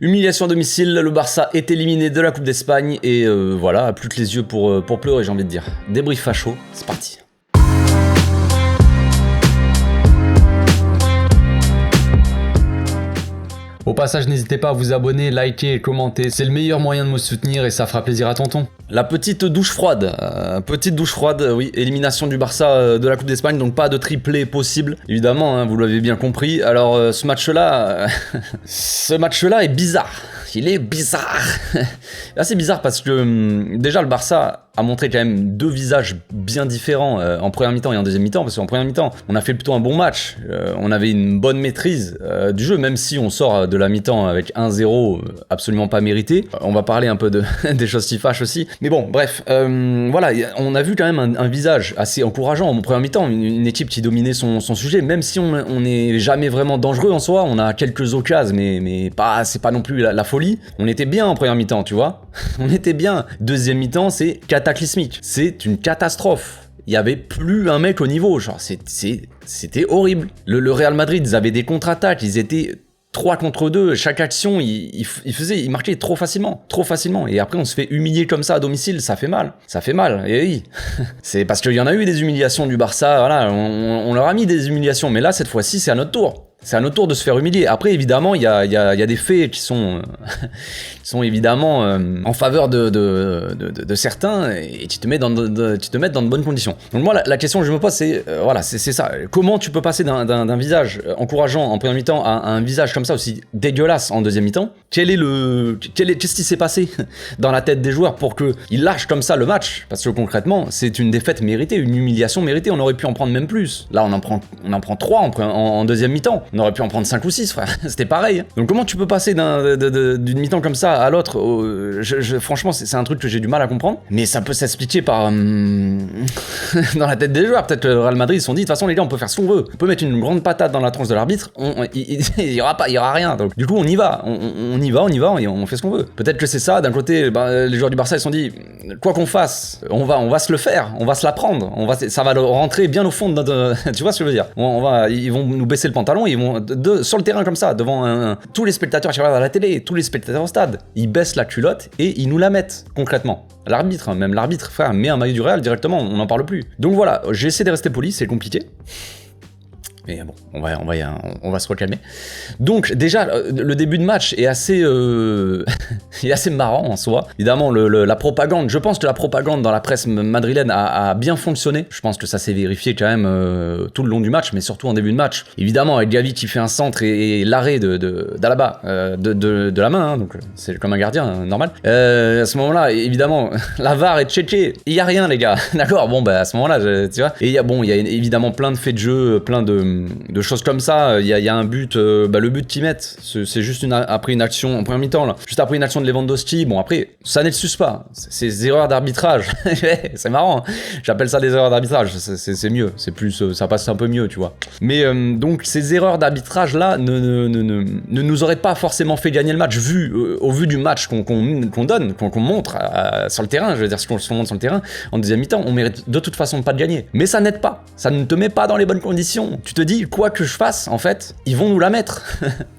Humiliation à domicile, le Barça est éliminé de la Coupe d'Espagne et voilà, plus que les yeux pour pleurer, j'ai envie de dire. Débrief facho, c'est parti. Au passage, n'hésitez pas à vous abonner, liker et commenter, c'est le meilleur moyen de me soutenir et ça fera plaisir à tonton. La petite douche froide, oui, élimination du Barça de la Coupe d'Espagne, donc pas de triplé possible, évidemment, hein, vous l'avez bien compris. Alors ce match-là est bizarre. Il est bizarre. Assez bizarre parce que déjà le Barça a montré quand même deux visages bien différents en première mi-temps et en deuxième mi-temps, parce qu'en première mi-temps on a fait plutôt un bon match, on avait une bonne maîtrise du jeu, même si on sort de la mi-temps avec 1-0 absolument pas mérité. On va parler un peu des choses qui fâchent aussi, mais bon bref, voilà, on a vu quand même un visage assez encourageant en première mi-temps, une équipe qui dominait son sujet, même si on n'est jamais vraiment dangereux en soi, on a quelques occasions mais pas, c'est pas non plus la folie. On était bien en première mi-temps, tu vois. On était bien. Deuxième mi-temps, c'est cataclysmique. C'est une catastrophe. Il y avait plus un mec au niveau. Genre, c'était horrible. Le Real Madrid, ils avaient des contre-attaques. Ils étaient 3 contre 2. Chaque action, ils marquaient trop facilement. Trop facilement. Et après, on se fait humilier comme ça à domicile. Ça fait mal. Ça fait mal. Et oui. C'est parce qu'il y en a eu des humiliations du Barça. Voilà. On leur a mis des humiliations. Mais là, cette fois-ci, c'est à notre tour. C'est à notre tour de se faire humilier. Après, évidemment, il y a des faits qui sont évidemment en faveur de certains et qui te mettent dans de bonnes conditions. Donc moi, la question que je me pose, c'est voilà, c'est ça. Comment tu peux passer d'un visage encourageant en première mi-temps à un visage comme ça aussi dégueulasse en deuxième mi-temps? Qu'est-ce qui s'est passé dans la tête des joueurs pour qu'ils lâchent comme ça le match? Parce que concrètement, c'est une défaite méritée, une humiliation méritée. On aurait pu en prendre même plus. Là, on en prend 3 en deuxième mi-temps. On aurait pu en prendre 5 ou 6, frère. C'était pareil. Donc comment tu peux passer d'une mi-temps comme ça à l'autre? Franchement, c'est un truc que j'ai du mal à comprendre. Mais ça peut s'expliquer par... dans la tête des joueurs. Peut-être que le Real Madrid, ils se sont dit, de toute façon, les gars, on peut faire ce qu'on veut. On peut mettre une grande patate dans la tronche de l'arbitre. Il y aura rien. Donc du coup, on y va. On y va et on fait ce qu'on veut. Peut-être que c'est ça. D'un côté, les joueurs du Barça, ils se sont dit, quoi qu'on fasse, on va se le faire. On va se la prendre. Ça va rentrer bien au fond de notre... Tu vois ce que je veux dire? Ils vont nous baisser le pantalon, ils vont sur le terrain comme ça, devant tous les spectateurs qui regardent à la télé, tous les spectateurs au stade, ils baissent la culotte et ils nous la mettent concrètement. L'arbitre, même l'arbitre, frère, met un maillot du Real directement, on n'en parle plus. Donc voilà, j'ai essayé de rester poli, c'est compliqué. Mais bon, on va se recalmer. Donc déjà, le début de match est assez, est assez marrant en soi. Évidemment, la propagande, je pense que la propagande dans la presse madrilène a bien fonctionné. Je pense que ça s'est vérifié quand même tout le long du match, mais surtout en début de match. Évidemment, avec Gavi qui fait un centre et l'arrêt d'Alaba de la main, hein, donc c'est comme un gardien, normal. À ce moment-là, évidemment, la VAR est checkée. Il y a rien, les gars. D'accord, bon, bah à ce moment-là, tu vois. Et il y a évidemment plein de faits de jeu, plein de choses comme ça. Il y a un but, le but qu'ils mettent, c'est juste après une action en première mi-temps, là, juste après une action de Lewandowski. Bon, après, ça n'excuse pas, c'est des erreurs d'arbitrage. C'est marrant, hein. J'appelle ça des erreurs d'arbitrage, c'est mieux, c'est plus, ça passe un peu mieux, tu vois. Mais donc ces erreurs d'arbitrage là ne nous auraient pas forcément fait gagner le match, au vu du match qu'on donne, qu'on montre sur le terrain. Je veux dire, ce qu'on montre sur le terrain en deuxième mi-temps, on mérite de toute façon pas de gagner. Mais ça n'aide pas, ça ne te met pas dans les bonnes conditions. Tu te dis, quoi que je fasse, en fait, ils vont nous la mettre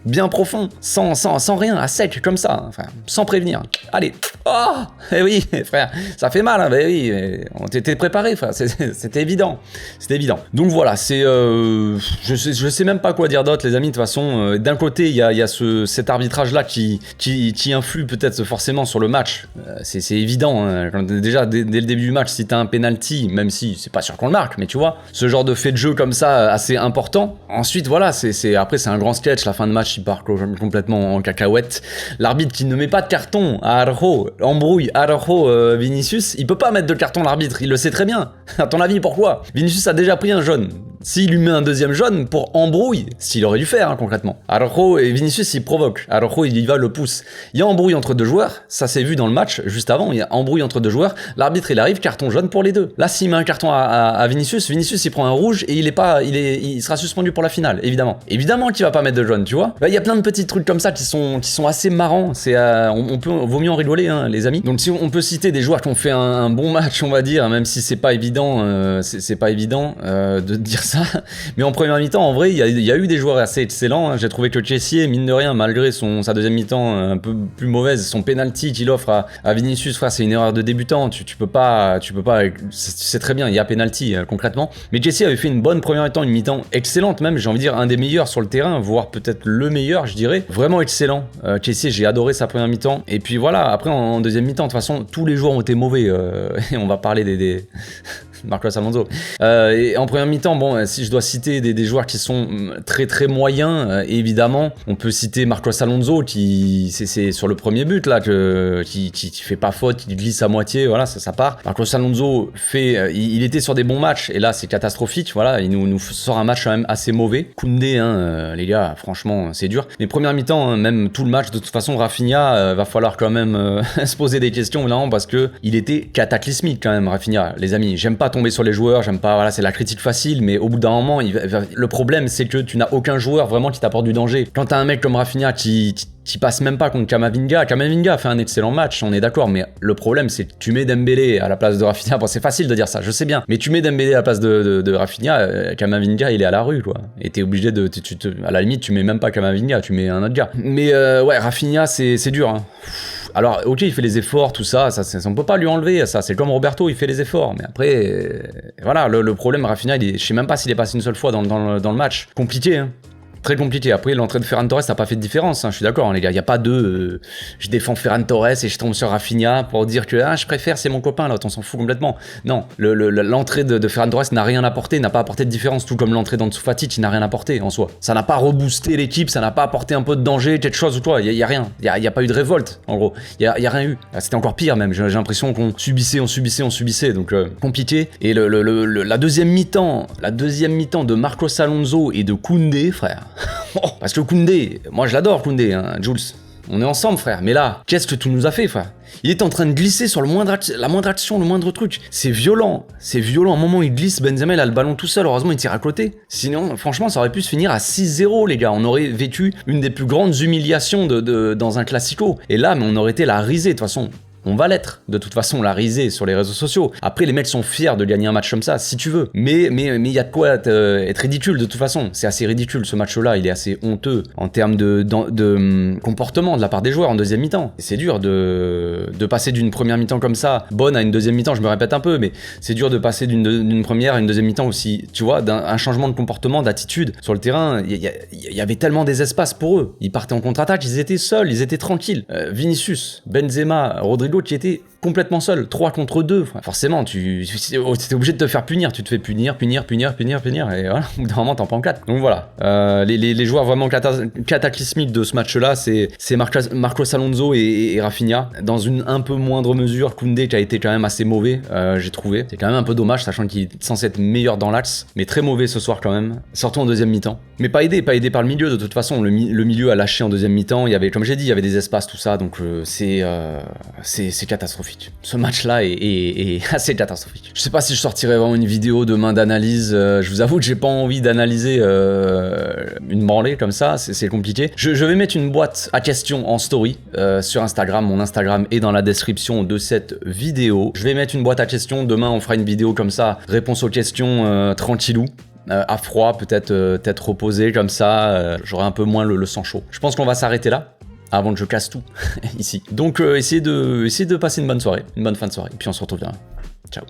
bien profond, sans rien, à sec, comme ça, enfin, sans prévenir. Allez, oh, eh oui, frère, ça fait mal, hein, bah oui, on t'était préparé, frère, c'était évident, Donc voilà, je sais même pas quoi dire d'autre, les amis. De toute façon, d'un côté, il y a cet arbitrage-là qui influe peut-être forcément sur le match. C'est évident, hein. Déjà dès le début du match, si t'as un penalty, même si c'est pas sûr qu'on le marque, mais tu vois, ce genre de fait de jeu comme ça, assez important. Ensuite, voilà, après c'est un grand sketch, la fin de match, il part complètement en cacahuète. L'arbitre qui ne met pas de carton à Araujo, embrouille Araujo, Vinicius, il peut pas mettre de carton, l'arbitre, il le sait très bien. À ton avis, pourquoi? Vinicius a déjà pris un jaune. S'il lui met un deuxième jaune pour embrouille, s'il aurait dû faire, hein, concrètement. Araujo et Vinicius, il provoque. Araujo, il y va, le pousse. Il y a embrouille entre deux joueurs, ça s'est vu dans le match, juste avant, il y a embrouille entre deux joueurs, l'arbitre, il arrive, carton jaune pour les deux. Là, s'il met un carton à Vinicius, il prend un rouge et il sera suspendu pour la finale, évidemment. Évidemment qu'il va pas mettre de jaune, tu vois. Il y a plein de petits trucs comme ça qui sont assez marrants. Vaut mieux en rigoler, hein, les amis. Donc si on peut citer des joueurs qui ont fait un bon match, on va dire, même si c'est pas évident, de dire ça. Mais en première mi-temps, en vrai, il y a eu des joueurs assez excellents. J'ai trouvé que Chessier, mine de rien, malgré sa deuxième mi-temps un peu plus mauvaise, son penalty qu'il offre à Vinicius, frère, c'est une erreur de débutant. Tu peux pas, c'est très bien, il y a penalty concrètement. Mais Chessier avait fait une bonne première mi-temps, une mi-temps excellente même, j'ai envie de dire un des meilleurs sur le terrain, voire peut-être le meilleur, je dirais. Vraiment excellent. Chessier, j'ai adoré sa première mi-temps. Et puis voilà, après en deuxième mi-temps, de toute façon, tous les joueurs ont été mauvais. Et on va parler des Marcos Alonso. Et en première mi-temps, bon, si je dois citer des joueurs qui sont très très moyens, évidemment, on peut citer Marcos Alonso qui, c'est sur le premier but là, qui fait pas faute, qui glisse à moitié, voilà, ça part. Marcos Alonso il était sur des bons matchs et là c'est catastrophique, voilà, il nous sort un match quand même assez mauvais. Koundé, les gars, franchement, c'est dur. Mais première mi-temps, hein, même tout le match, de toute façon, Rafinha, va falloir quand même se poser des questions là, parce que il était cataclysmique quand même, Rafinha, les amis. J'aime pas tomber sur les joueurs, j'aime pas, voilà, c'est la critique facile, mais au bout d'un moment, le problème c'est que tu n'as aucun joueur vraiment qui t'apporte du danger. Quand t'as un mec comme Rafinha qui passe même pas contre Camavinga a fait un excellent match, on est d'accord, mais le problème c'est que tu mets Dembélé à la place de Rafinha, bon c'est facile de dire ça, je sais bien, mais tu mets Dembélé à la place de Rafinha, Camavinga il est à la rue quoi, et t'es obligé à la limite tu mets même pas Camavinga, tu mets un autre gars. Mais ouais, Rafinha c'est dur, hein. Alors, ok, il fait les efforts, tout ça, on peut pas lui enlever ça. C'est comme Roberto, il fait les efforts. Mais après, voilà, le problème, Rafinha, je sais même pas s'il est passé une seule fois dans le match. Compliqué, hein. Très compliqué. Après, l'entrée de Ferran Torres, ça n'a pas fait de différence, hein, je suis d'accord, hein, les gars. Il n'y a pas je défends Ferran Torres et je tombe sur Rafinha pour dire que je préfère, c'est mon copain, là, on s'en fout complètement. Non, l'entrée de Ferran Torres n'a rien apporté, n'a pas apporté de différence, tout comme l'entrée d'Ansu Fati qui n'a rien apporté en soi. Ça n'a pas reboosté l'équipe, ça n'a pas apporté un peu de danger, quelque chose ou quoi. Il y a rien. Il y a pas eu de révolte, en gros. Il y a rien eu. C'était encore pire même. J'ai l'impression qu'on subissait, donc compliqué. Et la deuxième mi-temps de Marcos Alonso et de Koundé, frère. Parce que Koundé, moi je l'adore Koundé, hein, Jules. On est ensemble, frère. Mais là, qu'est-ce que tu nous as fait, frère? Il est en train de glisser sur la moindre action, le moindre truc. C'est violent. À un moment, il glisse. Benzema, il a le ballon tout seul. Heureusement, il tire à côté. Sinon, franchement, ça aurait pu se finir à 6-0, les gars. On aurait vécu une des plus grandes humiliations dans un classico. Et là, mais on aurait été la risée, de toute façon. On va l'être, de toute façon, la risée sur les réseaux sociaux. Après, les mecs sont fiers de gagner un match comme ça, si tu veux. Mais il y a de quoi être ridicule, de toute façon. C'est assez ridicule, ce match-là. Il est assez honteux en termes de comportement de la part des joueurs en deuxième mi-temps. Et c'est dur de passer d'une première mi-temps comme ça, bonne, à une deuxième mi-temps, je me répète un peu, mais c'est dur de passer d'une première à une deuxième mi-temps aussi, tu vois, un changement de comportement, d'attitude. Sur le terrain, il y avait tellement des espaces pour eux. Ils partaient en contre-attaque, ils étaient seuls, ils étaient tranquilles. Vinicius, Benzema, Rodrigo, qui était complètement seul, 3 contre 2. Forcément, tu étais obligé de te faire punir. Tu te fais punir. Et voilà, au bout d'un moment, t'en prends 4. Donc voilà. Les joueurs vraiment cataclysmiques de ce match-là, c'est Marcos Alonso et Rafinha. Dans une un peu moindre mesure, Koundé qui a été quand même assez mauvais, j'ai trouvé. C'est quand même un peu dommage, sachant qu'il est censé être meilleur dans l'axe, mais très mauvais ce soir quand même. Surtout en deuxième mi-temps. Mais pas aidé par le milieu, de toute façon. Le milieu a lâché en deuxième mi-temps. Il y avait, comme j'ai dit, il y avait des espaces, tout ça. Donc c'est catastrophique. Ce match-là est assez catastrophique. Je sais pas si je sortirai vraiment une vidéo demain d'analyse. Je vous avoue que j'ai pas envie d'analyser une branlée comme ça. C'est compliqué. Je vais mettre une boîte à questions en story sur Instagram. Mon Instagram est dans la description de cette vidéo. Je vais mettre une boîte à questions. Demain, on fera une vidéo comme ça. Réponse aux questions tranquillou. À froid, peut-être reposé comme ça. J'aurai un peu moins le sang chaud. Je pense qu'on va s'arrêter là. Avant que je casse tout ici. Donc essayez de passer une bonne soirée, une bonne fin de soirée. Et puis on se retrouve demain. Ciao.